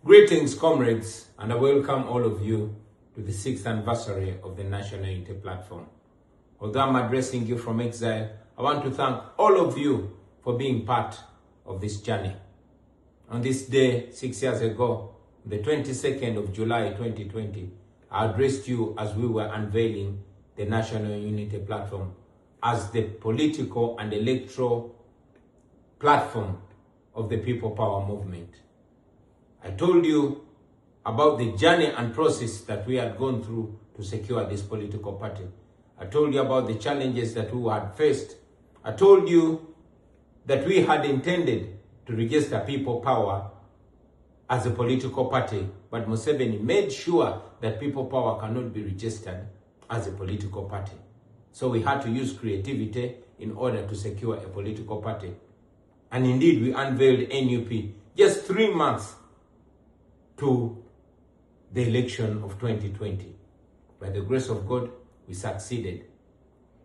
Greetings, comrades, and I welcome all of you to the 6th anniversary of the National Unity Platform. Although I'm addressing you from exile, I want to thank all of you for being part of this journey. On this day, 6 years ago, the 22nd of July 2020, I addressed you as we were unveiling the National Unity Platform as the political and electoral platform of the People Power movement. I told you about the journey and process that we had gone through to secure this political party. I told you about the challenges that we had faced. I told you that we had intended to register People Power as a political party, but Museveni made sure that People Power cannot be registered as a political party. So we had to use creativity in order to secure a political party. And indeed, we unveiled NUP just 3 months to the election of 2020. By the grace of God, we succeeded.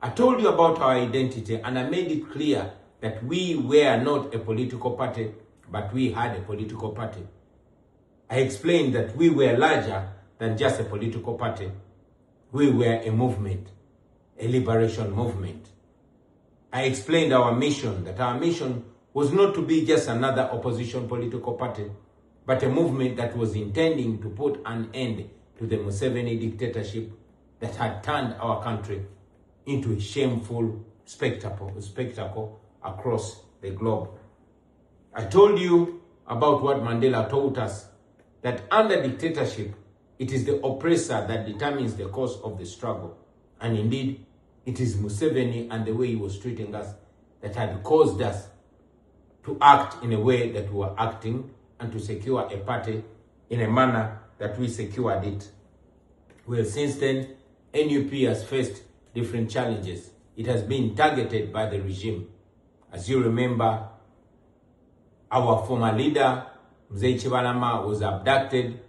I told you about our identity and I made it clear that we were not a political party, but we had a political party. I explained that we were larger than just a political party. We were a movement, a liberation movement. I explained our mission, that our mission was not to be just another opposition political party, but a movement that was intending to put an end to the Museveni dictatorship that had turned our country into a shameful spectacle across the globe. I told you about what Mandela taught us, that under dictatorship, it is the oppressor that determines the course of the struggle. And indeed, it is Museveni and the way he was treating us that had caused us to act in a way that we were acting and to secure a party in a manner that we secured it. Well, since then, NUP has faced different challenges. It has been targeted by the regime. As you remember, our former leader, Mzee Chibalama, was abducted,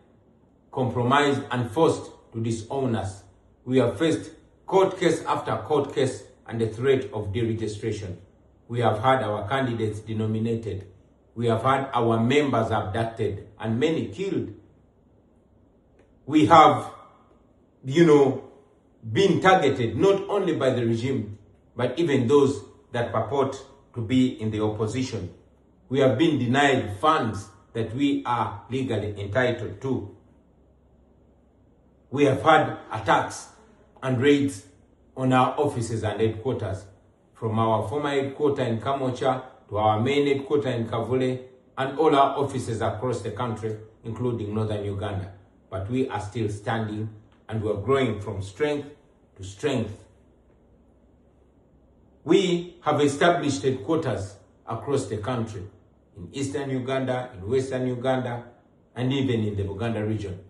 compromised, and forced to disown us. We have faced court case after court case and the threat of deregistration. We have had our candidates denominated. We have had our members abducted and many killed. We have, been targeted not only by the regime, but even those that purport to be in the opposition. We have been denied funds that we are legally entitled to. We have had attacks and raids on our offices and headquarters, from our former headquarters in Kamocha to our main headquarters in Kavule and all our offices across the country, including northern Uganda. But we are still standing and we are growing from strength to strength. We have established headquarters across the country, in eastern Uganda, in western Uganda, and even in the Buganda region.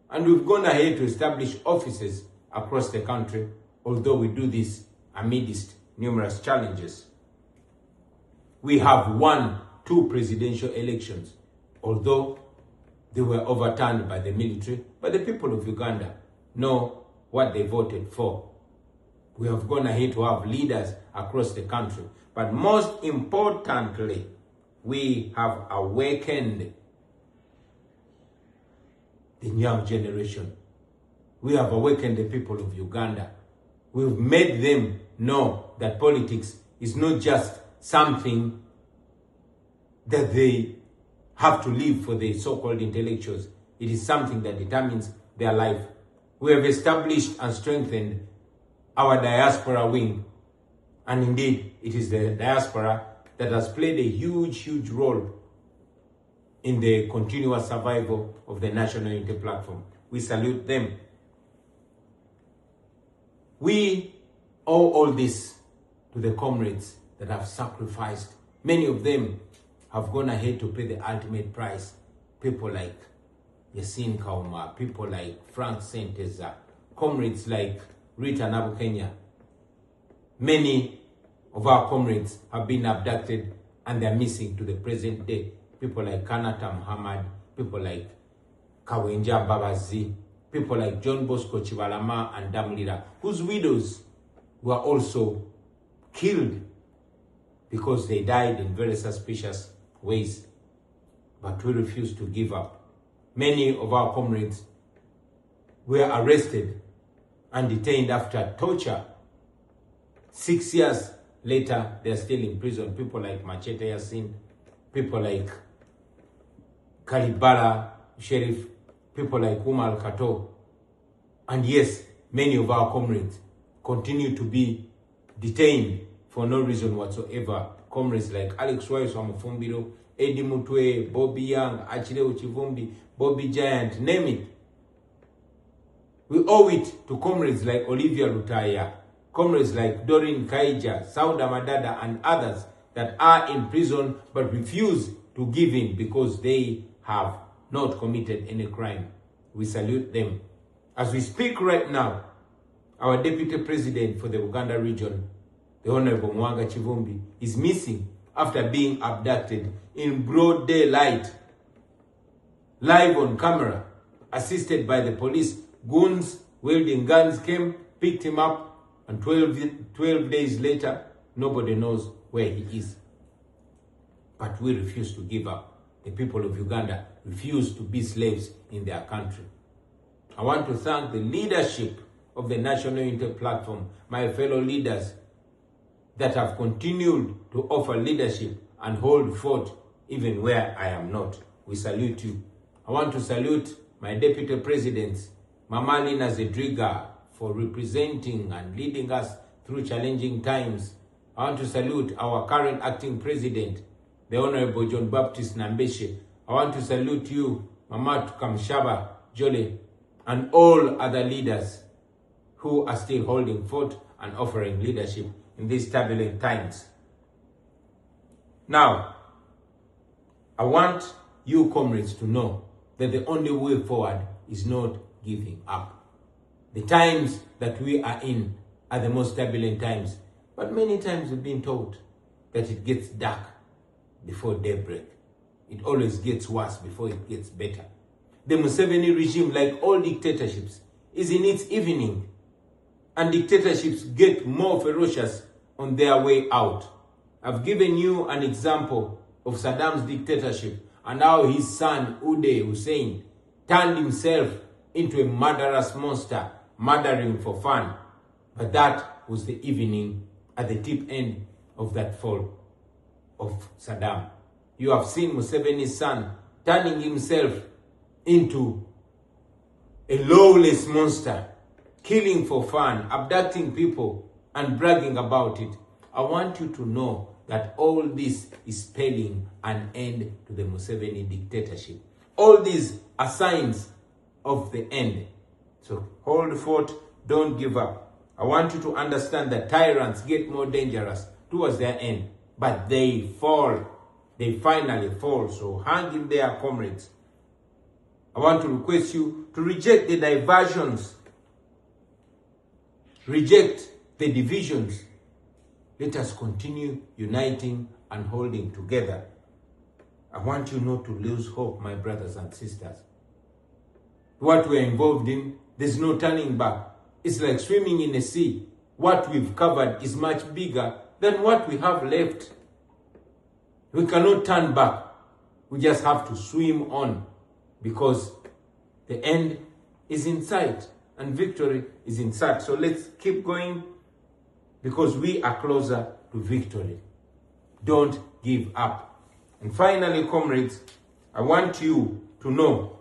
And we've gone ahead to establish offices across the country, although we do this amidst numerous challenges. We have won 2 presidential elections, although they were overturned by the military, but the people of Uganda know what they voted for. We have gone ahead to have leaders across the country, but most importantly, we have awakened the young generation. We have awakened the people of Uganda. We've made them know that politics is not just something that they have to live for the so-called intellectuals. It is something that determines their life. We have established and strengthened our diaspora wing. And indeed, it is the diaspora that has played a huge role in the continuous survival of the National Unity Platform. We salute them. We owe all this to the comrades that have sacrificed. Many of them have gone ahead to pay the ultimate price. People like Yasin Kauma, people like Frank Senteza, comrades like Rita Nabukenya. Many of our comrades have been abducted and they're missing to the present day. People like Kanata Muhammad, people like Kawenja Babazi, people like John Bosco Chibalama and Damlira, whose widows were also killed because they died in very suspicious ways. But we refuse to give up. Many of our comrades were arrested and detained after torture. 6 years later, they are still in prison. People like Machete Yassin, people like Kalibala Sheriff, people like Umar Kato. And yes, many of our comrades continue to be detained for no reason whatsoever. Comrades like Alex Waiso Amufumbiro, Eddie Mutwe, Bobby Young, Achille Uchivumbi, Bobby Giant, name it. We owe it to comrades like Olivia Lutaya, comrades like Doreen Kaija, Sauda Madada, and others that are in prison but refuse to give in because they have not committed any crime. We salute them. As we speak right now, our Deputy President for the Uganda region, the Honorable Mwanga Chivumbi, is missing after being abducted in broad daylight, live on camera, assisted by the police. Goons wielding guns came, picked him up, and 12 days later, nobody knows where he is. But we refuse to give up. The people of Uganda refuse to be slaves in their country. I want to thank the leadership of the National Unity Platform, my fellow leaders that have continued to offer leadership and hold fort even where I am not. We salute you. I want to salute my Deputy Presidents, Mama Lina Zedriga, for representing and leading us through challenging times. I want to salute our current acting president, the Honorable John Baptist Nambeshe. I want to salute you, Mama Tukamshaba Jole, and all other leaders who are still holding fort and offering leadership in these turbulent times. Now, I want you comrades to know that the only way forward is not giving up. The times that we are in are the most turbulent times, but many times we've been told that it gets dark before daybreak. It always gets worse before it gets better. The Museveni regime, like all dictatorships, is in its evening, and dictatorships get more ferocious on their way out. I've given you an example of Saddam's dictatorship and how his son Uday Hussein turned himself into a murderous monster, murdering for fun. But that was the evening at the tip end of that fall of Saddam. You have seen Museveni's son turning himself into a lawless monster, killing for fun, abducting people, and bragging about it. I want you to know that all this is spelling an end to the Museveni dictatorship. All these are signs of the end. So hold fort, don't give up. I want you to understand that tyrants get more dangerous towards their end, but they fall. They finally fall. So hang in there, comrades. I want to request you to reject the diversions, reject the divisions. Let us continue uniting and holding together. I want you not to lose hope, my brothers and sisters. What we're involved in, there's no turning back. It's like swimming in a sea. What we've covered is much bigger than what we have left. We cannot turn back. We just have to swim on, because the end is in sight and victory is in sight. So let's keep going, because we are closer to victory. Don't give up. And finally, comrades, I want you to know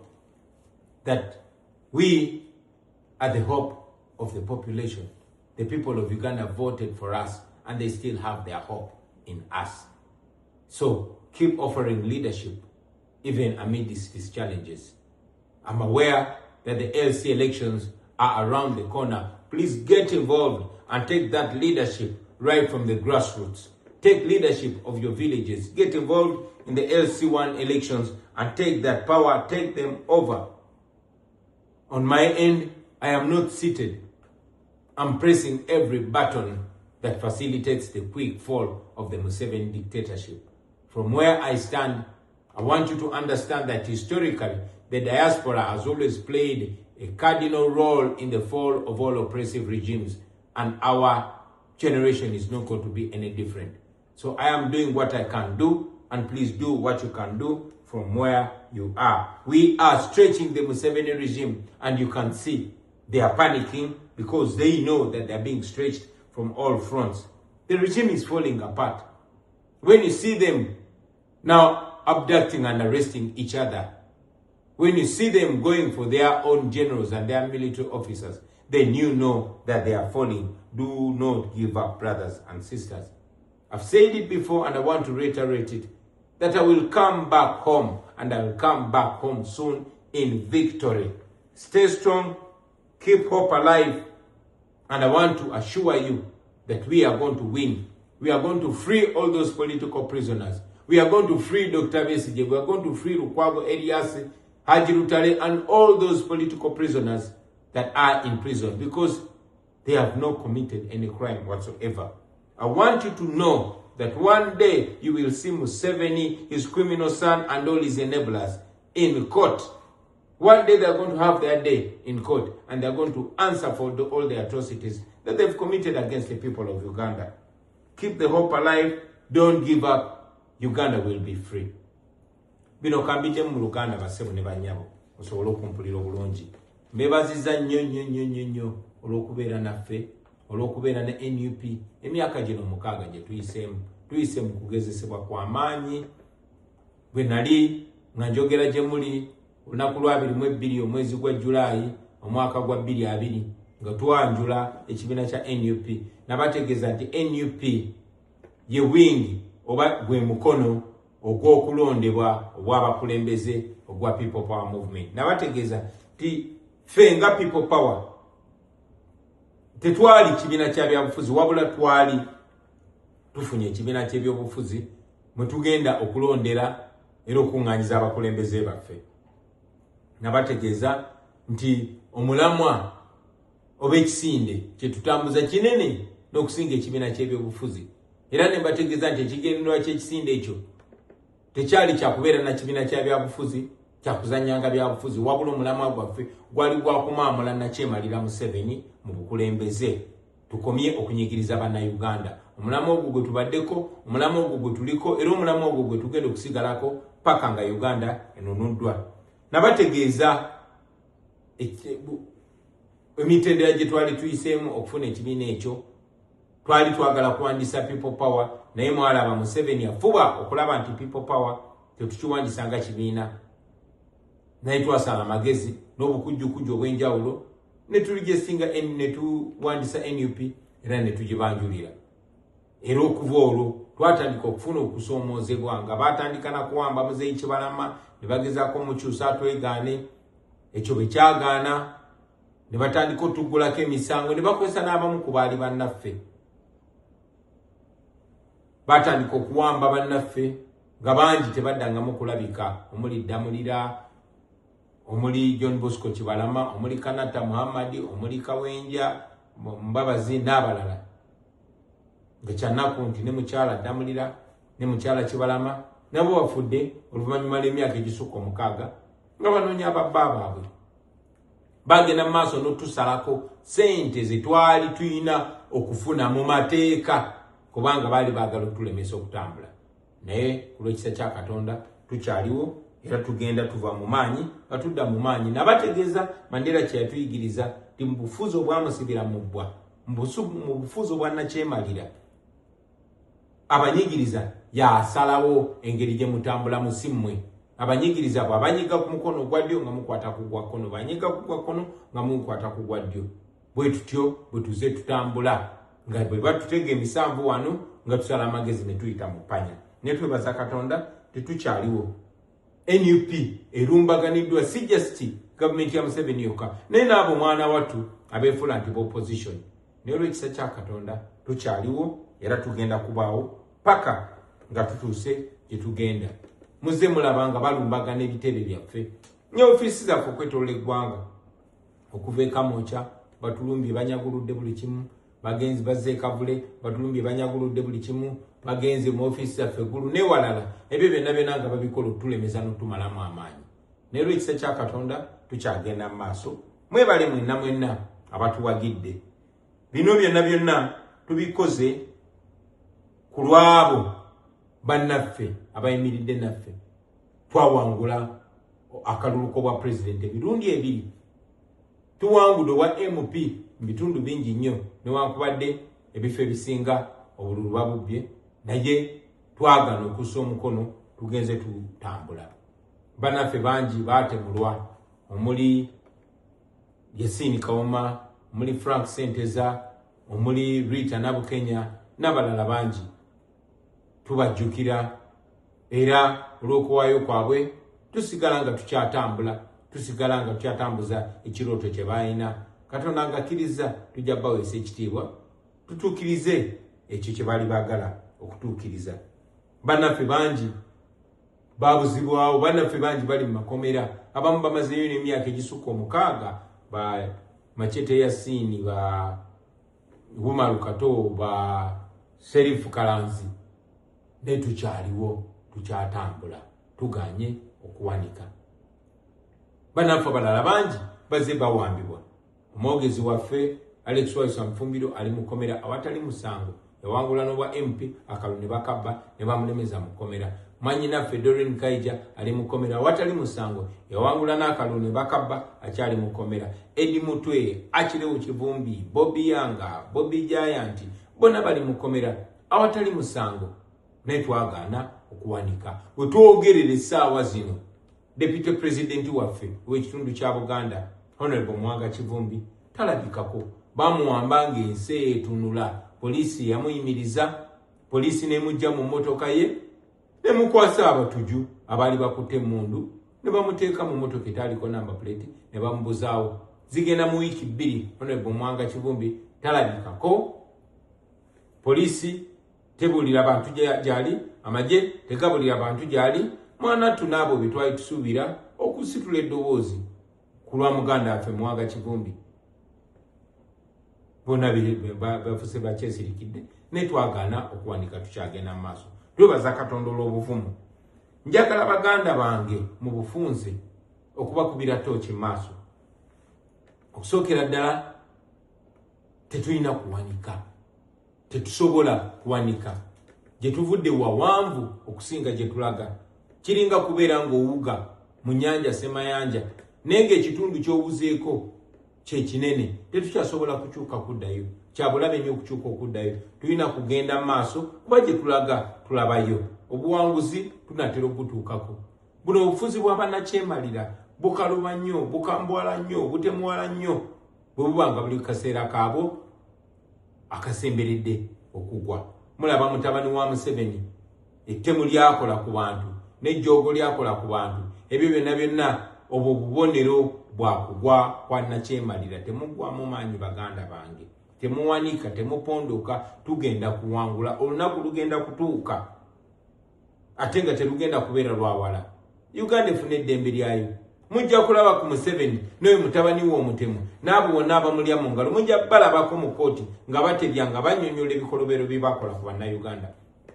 that we are the hope of the population. The people of Uganda voted for us, and they still have their hope in us. So keep offering leadership, even amidst these challenges. I'm aware that the LC elections are around the corner. Please get involved and take that leadership right from the grassroots. Take leadership of your villages. Get involved in the LC1 elections and take that power, take them over. On my end, I am not seated. I'm pressing every button that facilitates the quick fall of the Museveni dictatorship. From where I stand, I want you to understand that historically, the diaspora has always played a cardinal role in the fall of all oppressive regimes, and our generation is not going to be any different. So I am doing what I can do, and please do what you can do from where you are. We are stretching the Museveni regime, and you can see they are panicking because they know that they are being stretched from all fronts. The regime is falling apart. When you see them now abducting and arresting each other, when you see them going for their own generals and their military officers, then you know that they are falling. Do not give up, brothers and sisters. I've said it before and I want to reiterate it, that I will come back home, and I will come back home soon in victory. Stay strong, keep hope alive, and I want to assure you that we are going to win. We are going to free all those political prisoners. We are going to free Dr. Besigye. We are going to free Lukwago Elias, Haji Lutale, and all those political prisoners that are in prison because they have not committed any crime whatsoever. I want you to know that one day you will see Museveni, his criminal son, and all his enablers in court. One day they are going to have their day in court, and they are going to answer for all the atrocities that they've committed against the people of Uganda. Keep the hope alive. Don't give up. Uganda will be free. Bino kambije mu Uganda basebo ne banyabo osobola okumpulira obulungi. Mbebaziza nnyo olw'okubeera naffe, olw'okubeera ne NUP emyaka gino 6 gye tuyise mu kugezesebwa kwa maanyi. Bwe nali nga njogera gye muli olunaku lwa 22 omwezi gwa Julaayi omwaka gwa 2020 nga twanjula ekibiina kya NUP, nabategeeza nti NUP ye wingi oba gwe mukono ogw'okulondebwa obw'abakulembeze ogwa People Power Movement. Nabategeeza nti ffe nga People Power tetwali kibiina kya byabufuzi, wabula twali tufunye ekibiina ky'ebyobufuzi mwe tugenda okulondera era okuŋŋaanyiza abakulembeze baffe. Nabategeeza nti omulamwa oba ekisinde kye tutambuza kinene n'okusinga ekibiina ky'ebyobufuzi. Era ne mbategeeza nti ekigendererwa ky'ekisinde ekyo tekyali kyakubeera na kibiina kya byabufuzi, kyakuzannyanga byabufuzi, wabula omulamwa gwaffe gwali gwakumaamula Nakyemalira Museveni mu bukulembeze. Tukomye okunyigiriza bannayuganda. Omulamwa ogwo gwe tubaddeko, omulamwa ogwo gwe tuliko, era omulamwa ogwo gwe tugenda okusigalako paka nga Uganda enunuddwa. Nabategeeza emitendera gye twali tuyiseemu okufuna ekibiina ekyo, twali twagala kuwandiisa People Power, naye mwalaba Museveni afuba okulaba nti People Power tetukiwandiisa nga kibiina. Naye twasala amagezi n'obukujjukujju obw'enjawulo ne tuligesinga ne tuwandiisa NUP era ne tugibanjulira. Era okuva olwo twatandika okufuna okusoomoozebwa nga baatandika na kuwamba Muzeeyi Kibalama ne bagezaako omukyusa atwegaane. Ekyo bwe kyagaana ne batandika otuggulako emisango ne bakozesa n'abamu ku baali bannaffe. Batandika okuwamba bannaffe nga bangi tebaddangamu kulabika, omuli Damulira, omuli John Bosco Kibalama, omuli Kanata Muhammad, omuli Kawenja Mbabazi n'abalala. Nga kyannaku nti ne mukyala Damulira ne mukyala Kibalama nabo bafudde oluvannyuma lw'emyaka egisukka 6 nga banoonya ababba baabwe. Bagenda mu maaso n'otusalako ssente ze twali tuyina okufuna mu mateeka kubanga baali baagala okutulemesa okutambula. Naye ku lw'ekisa kya Katonda tukyaliwo era tugenda tuva mu maanyi nga tudda mu maanyi. Nabategeeza Mandela kye yatuyigiriza nti mu bufuzi obwamusibira mu bbwa, mu bufuzi obwa Nakyemalira, abanyigiriza yasalawo engeri gye mutambulamu si mmwe. Abanyigiriza bwe abanyiga ku mukono ogwa ddyo nga mukwata ku gwa kkono, banyiga ku gwa kkono nga mukwata ku gwa ddyo. Bwe tutyo bwe tuze tutambula nga bwe batutega emisanvu wano nga tusala amagezi ne tuyita mu ppanya. Ne twebaza Katonda tetukyaliwo. NUP erumbaganiddwa si just gavumenti ya Museveni yokka, naye n'abo mwana wattu abeefuula nti opposition. Naye olw'ekisa kya Katonda tukyaliwo era tugenda kubaawo paka nga tutuuse gye tugenda. Muze mulaba nga balumbagana ebitebe byaffe. Ne ofiisi zaffe okwetoolola eggwanga okuva e Kamwokya batulumbye banyaguludde buli kimu, bagenzi bazze e Kavule batulumbye banyaguludde buli kimu, bagenzi mu ofiisi zaffe eggulu n'ewalala. Ebyo byonna nga babikola otulemeza n'otumalamu amaanyi. Naye olw'ekisa kya Katonda tukyagenda mu maaso. Mwebale mwenna abatuwagidde. Bino byonna tubikoze ku lw'abo bannaffe abayimiridde naffe. Twawangula akaluluko bwa president ebirundi ebiri tuwangudde wa MP bitundu bingi nnyo newankubadde ebifo ebisinga obululu babubbye naye twagana okussa omukono tugenze tutambula banaffe bangi baatemulwa omuli Yesini Kawoma omuli Frank Senteza omuli Rita Nabukenya n'abalala bangi tubajjukira era olw'okuwaayo kwabwe tusigala nga tukyatambula tusigala nga tukyatambuza ekirooto kye balina Katonda ng'akkiriza tujja baweesa ekitiibwa tutuukirize ekyo kye bali baagala okutuukiriza bannaffe bangi babuzibwawo bannaffe bangi bali mu makomera abamu bamazeyo n'emyaka egisukka 6 ba Machete Yasini ba Umaru Kato ba Sheriff Kalanzi ne tukyaliwo tukyatambula tuganye okuwanika bannaffe abalala bangi baze bawambibwa omwogezi waffe Alex Waisa Mfumbiro ali mukomera awatali musango yawangula n'obwa MP akalu ne bakabba ne bamulemeza mukomera mwanyi naffe Doreen Kaija ali mukomera awatali musango yawangula n'akalu ne bakabba akyali mukomera Edi Mutwe Akirewo Kivumbi Bobby Yanga Bobby Giant bona bali mukomera awatali musango netwagana okuwanika bwe twogerera essaawa zino Deputy President waffe w'ekitundu kya Buganda Honorable Mwanga Kivumbi talabikako bamuwamba ng'ensi etunula polisi yamuyimiriza polisi nemujja mu mmotoka ye nemukwasa abatuju abali bakutte mundu ne bamuteeka mu mmotoka etaliko number plate ne bamubuzaawo zigenda mu wiiki 2 Honorable Mwanga Kivumbi talabikako polisi tebulira abantu gyali amaje tegabulira abantu gyali mwana tunabo bitwali tusuubira okusitula eddoboozi kulwa muganda affe Mwanga Kivumbi bona bafuse bakyesirikidde netwagana okuwanika tukyagenda mu maaso twebaza Katonda olw'obuvumu njagala baganda bange mu bufunze okubakubira tooki mu maaso okusookera ddala tetulina kuwanika tetusobola kuwanika gye tuvudde wawanvu okusinga gye tulaga kiringa kubeera ng'owuga mu nnyanja Semayanja naye ng'ekitundu ky'owuzeeko kye kinene tetukyasobola kukyuka kuddayo kyabulabe nnyo okukyuka okuddayo tulina kugenda mu maaso kuba gye tulaga tulabayo obuwanguzi tunatera okutuukako buno obufuzi bw'abannakyemalira bukaluba nnyo bukambwala nnyo butemuwala nnyo bwe buba nga buli kaseera kaabo akasemberedde okugwa mulaba mutabani wa Museveni ettemu lyakola ku bantu n'ejjoogo lyakola ku bantu ebyo byonna obwo bubonero bwakugwa kwa nakyemalira temuggwamu maanyi baganda bange temuwanika temupondoka tugenda kuwangula olunaku lugenda kutuuka ate nga terugenda kubeera lwawala Uganda efuna eddembe lyayo mujja kulaba ku Museveni n'oyo mutabani w'omutemu n'abo bonna abamulya mu ngalo mujja balabako mu kooti nga batebya nga bannyonnyola ebikolobero bye bakola ku bannayuganda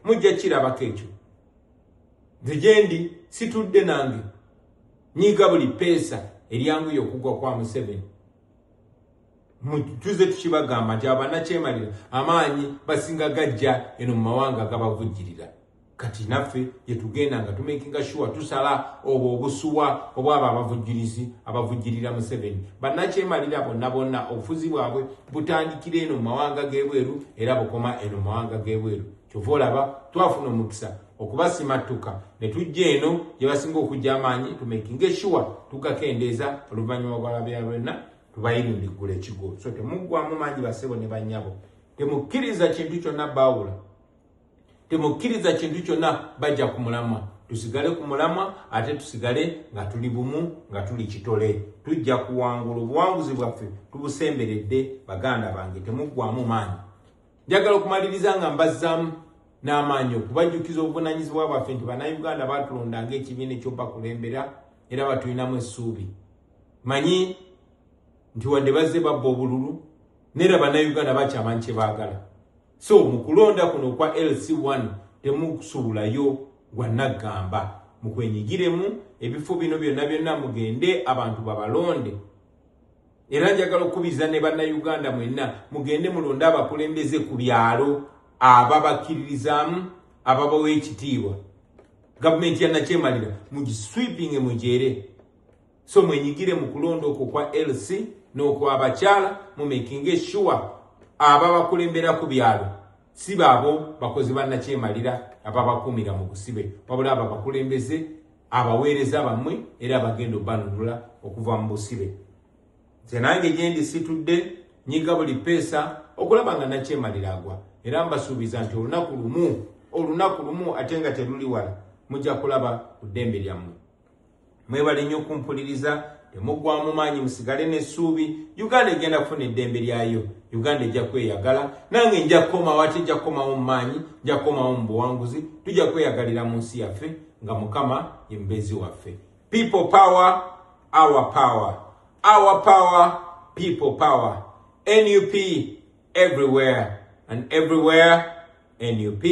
mujja kirabako ekyo nze gyendi situdde nange nyiga buli peesa eryanguye okugwa kwa Museveni tuze tukibagamba nti abannakyemalira amaanyi basinga gajja eno mu mawanga agabavujjirira kati naffe yetugenda nga tumakinga sure tusala obwo obusuwa obwabo abavujjirira Museveni bannakyemalira bonna obufuzi bwabwe butandikira eno mu mawanga g'ebweru era bukoma eno mu mawanga g'ebweru kyova olaba twafuna omukisa okubasimatuka ne tujja eno gye basinga okujja amaanyi tumakinga sure tugakendeeza oluvannyuma bwalabya lwenna tubayirindiggula ekigo so temuggwamu maanyi basebo ne bannyabo temukkiriza kintu kyonna baawula temukkiriza kintu kyonna bajja ku mulamwa tusigale ku mulamwa ate tusigale nga tuli bumu nga tuli kitole tujja kuwangula obuwanguzi bwaffe tubusemberedde baganda bange temuggwamu maanyi njagala okumaliriza nga mbazzaamu n'amaanyi okubajjukiza obuvunaanyizibwa bwaffe nti bannayuganda baatulonda ng'ekibiina ekyobakulembera era batulinamu essuubi manyi nti wadde bazze babba obululu neera bannayuganda bakyamanyi kye baagala so mu kulonda kuno kwa LC1 temukusubulayo gwa naggamba mukwenyigiremu ebifo bino byonna mugende abantu babalonde era njagala okubiza ne bannayuganda mwenna mugende mulonde abakulembeze ku byalo ababakkiririzaamu ababawa ekitiibwa gavumenti ya nakyemalira mugisweepinge mujere So mwenyigire mu kulonda okwo kwa LC n'okwa abakyala mu making sure ababakulembera ku byalo si baabo bakozi bannakyemalira ababakumira mu busibe wabula ababakulembeze abaweereza bammwe era abagenda obanunula okuva mu busibe. Nze nange gyendi situdde nyiga buli peesa okulaba nga nakyemalira agwa era mbasuubiza nti olunaku lumu ate nga teruli wala mujja kulaba ku ddembe lyammwe. Mwebale nnyo okumpuliriza, temuggwaamu maanyi, musigale n'essuubi. Uganda egenda kufuna eddembe lyayo, Uganda ejja kweyagala, nange nja kukomawo, ate nja kukomawo mu maanyi, nja kukomawo mu buwanguzi, tujja kweyagalira mu nsi yaffe nga Mukama ye mubeezi waffe. People power, our power. Our power, people power. NUP everywhere, and everywhere NUP.